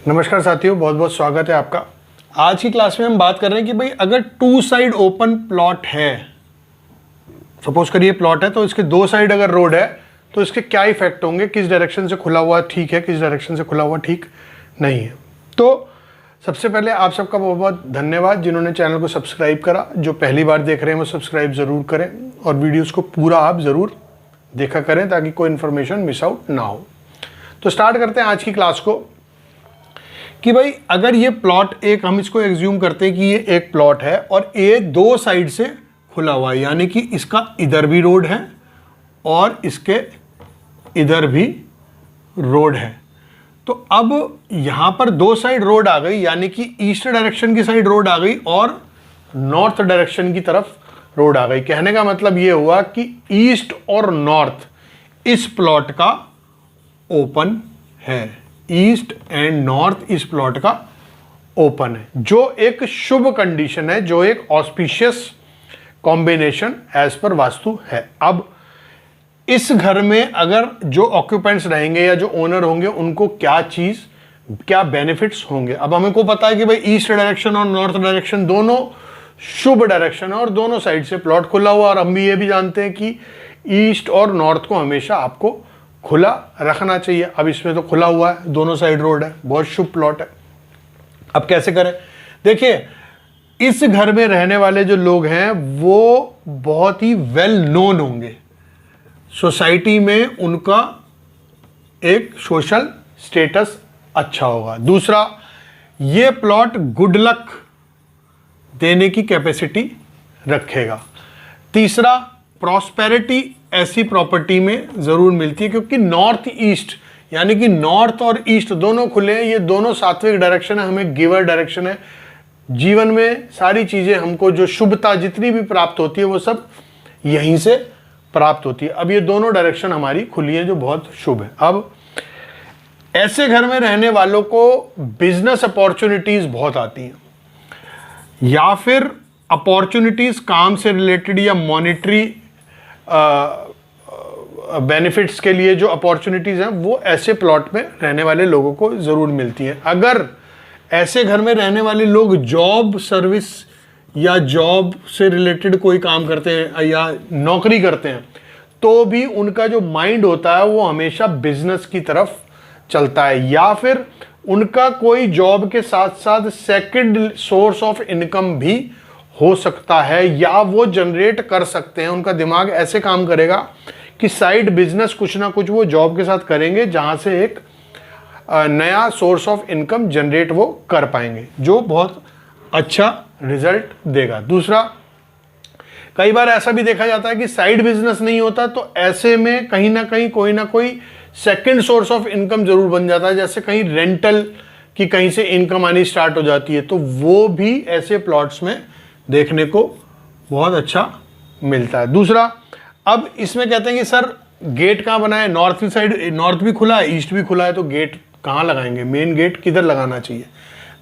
नमस्कार साथियों, बहुत बहुत स्वागत है आपका। आज की क्लास में हम बात कर रहे हैं कि भाई अगर टू साइड ओपन प्लॉट है, सपोज करिए प्लॉट है तो इसके दो साइड अगर रोड है तो इसके क्या इफेक्ट होंगे, किस डायरेक्शन से खुला हुआ ठीक है, किस डायरेक्शन से खुला हुआ ठीक नहीं है। तो सबसे पहले आप सबका बहुत बहुत धन्यवाद जिन्होंने चैनल को सब्सक्राइब करा। जो पहली बार देख रहे हैं वो सब्सक्राइब ज़रूर करें और वीडियोज़ को पूरा आप ज़रूर देखा करें ताकि कोई इन्फॉर्मेशन मिस आउट ना हो। तो स्टार्ट करते हैं आज की क्लास को कि भाई अगर ये प्लॉट एक, हम इसको एग्ज्यूम करते हैं कि ये एक प्लॉट है और ए दो साइड से खुला हुआ है, यानी कि इसका इधर भी रोड है और इसके इधर भी रोड है। तो अब यहां पर दो साइड रोड आ गई, यानी कि ईस्ट डायरेक्शन की साइड रोड आ गई और नॉर्थ डायरेक्शन की तरफ रोड आ गई। कहने का मतलब ये हुआ कि ईस्ट और नॉर्थ इस प्लॉट का ओपन है, ईस्ट एंड नॉर्थ इस प्लॉट का ओपन है, जो एक शुभ कंडीशन है, जो एक auspicious combination as per vastu है। अब इस घर में अगर जो ऑक्यूपेंट्स रहेंगे या जो ओनर होंगे उनको क्या बेनिफिट्स होंगे। अब हमको पता है कि भाई ईस्ट डायरेक्शन और नॉर्थ डायरेक्शन दोनों शुभ डायरेक्शन है और दोनों साइड से प्लॉट खुला हुआ, और हम भी ये भी जानते हैं कि ईस्ट और नॉर्थ को हमेशा आपको खुला रखना चाहिए। अब इसमें तो खुला हुआ है, दोनों साइड रोड है, बहुत शुभ प्लॉट है। अब कैसे करें? देखिए, इस घर में रहने वाले जो लोग हैं वो बहुत ही वेल नोन होंगे, सोसाइटी में उनका एक सोशल स्टेटस अच्छा होगा। दूसरा, ये प्लॉट गुड लक देने की कैपेसिटी रखेगा। तीसरा, प्रॉस्पेरिटी ऐसी प्रॉपर्टी में जरूर मिलती है क्योंकि नॉर्थ ईस्ट, यानी कि नॉर्थ और ईस्ट दोनों खुले हैं, ये दोनों सात्विक डायरेक्शन है, हमें गिवर डायरेक्शन है। जीवन में सारी चीजें हमको जो शुभता जितनी भी प्राप्त होती है वो सब यहीं से प्राप्त होती है। अब ये दोनों डायरेक्शन हमारी खुली है जो बहुत शुभ है। अब ऐसे घर में रहने वालों को बिजनेस अपॉर्चुनिटीज बहुत आती हैं, या फिर अपॉर्चुनिटीज काम से रिलेटेड या मॉनेटरी बेनिफिट्स के लिए जो अपॉर्चुनिटीज हैं वो ऐसे प्लॉट में रहने वाले लोगों को ज़रूर मिलती हैं। अगर ऐसे घर में रहने वाले लोग जॉब सर्विस या जॉब से रिलेटेड कोई काम करते हैं या नौकरी करते हैं तो भी उनका जो माइंड होता है वो हमेशा बिजनेस की तरफ चलता है, या फिर उनका कोई जॉब के साथ साथ सेकंड सोर्स ऑफ इनकम भी हो सकता है, या वो जनरेट कर सकते हैं। उनका दिमाग ऐसे काम करेगा कि साइड बिजनेस कुछ ना कुछ वो जॉब के साथ करेंगे जहां से एक नया सोर्स ऑफ इनकम जनरेट वो कर पाएंगे, जो बहुत अच्छा रिजल्ट देगा। दूसरा, कई बार ऐसा भी देखा जाता है कि साइड बिजनेस नहीं होता तो ऐसे में कहीं ना कहीं कोई ना कोई सेकंड सोर्स ऑफ इनकम जरूर बन जाता है, जैसे कहीं रेंटल की कहीं से इनकम आनी स्टार्ट हो जाती है, तो वो भी ऐसे प्लॉट्स में देखने को बहुत अच्छा मिलता है। दूसरा, अब इसमें कहते हैं कि सर गेट कहाँ बनाए, नॉर्थ की साइड, नॉर्थ भी खुला है ईस्ट भी खुला है, तो गेट कहाँ लगाएंगे, मेन गेट किधर लगाना चाहिए।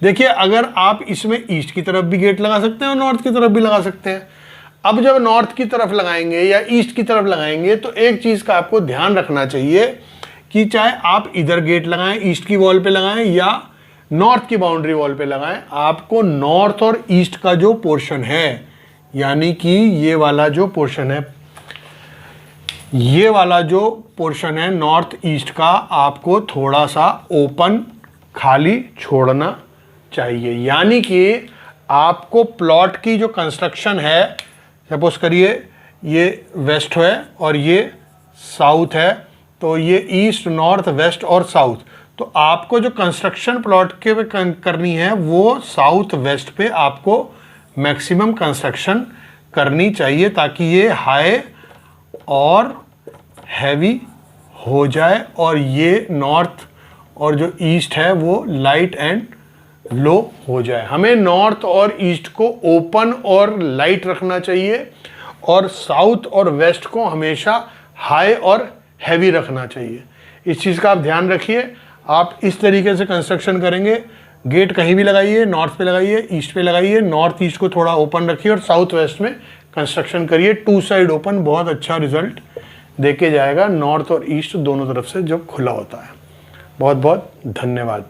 देखिए, अगर आप इसमें ईस्ट की तरफ भी गेट लगा सकते हैं और नॉर्थ की तरफ भी लगा सकते हैं। अब जब नॉर्थ की तरफ लगाएंगे या ईस्ट की तरफ लगाएंगे तो एक चीज़ का आपको ध्यान रखना चाहिए कि चाहे आप इधर गेट लगाएं, ईस्ट की वॉल पे लगाएं या नॉर्थ की बाउंड्री वॉल पे लगाएं, आपको नॉर्थ और ईस्ट का जो पोर्शन है, यानी कि ये वाला जो पोर्शन है, ये वाला जो पोर्शन है नॉर्थ ईस्ट का, आपको थोड़ा सा ओपन खाली छोड़ना चाहिए। यानी कि आपको प्लॉट की जो कंस्ट्रक्शन है, सपोज करिए ये वेस्ट है और ये साउथ है, तो ये ईस्ट नॉर्थ वेस्ट और साउथ, तो आपको जो कंस्ट्रक्शन प्लॉट के पे करनी है वो साउथ वेस्ट पे आपको मैक्सिमम कंस्ट्रक्शन करनी चाहिए ताकि ये हाई और हैवी हो जाए और ये नॉर्थ और जो ईस्ट है वो लाइट एंड लो हो जाए। हमें नॉर्थ और ईस्ट को ओपन और लाइट रखना चाहिए और साउथ और वेस्ट को हमेशा हाई और हैवी रखना चाहिए। इस चीज़ का आप ध्यान रखिए। आप इस तरीके से कंस्ट्रक्शन करेंगे, गेट कहीं भी लगाइए, नॉर्थ पे लगाइए, ईस्ट पे लगाइए, नॉर्थ ईस्ट को थोड़ा ओपन रखिए और साउथ वेस्ट में कंस्ट्रक्शन करिए। टू साइड ओपन बहुत अच्छा रिजल्ट देके जाएगा, नॉर्थ और ईस्ट दोनों तरफ से जब खुला होता है। बहुत बहुत धन्यवाद।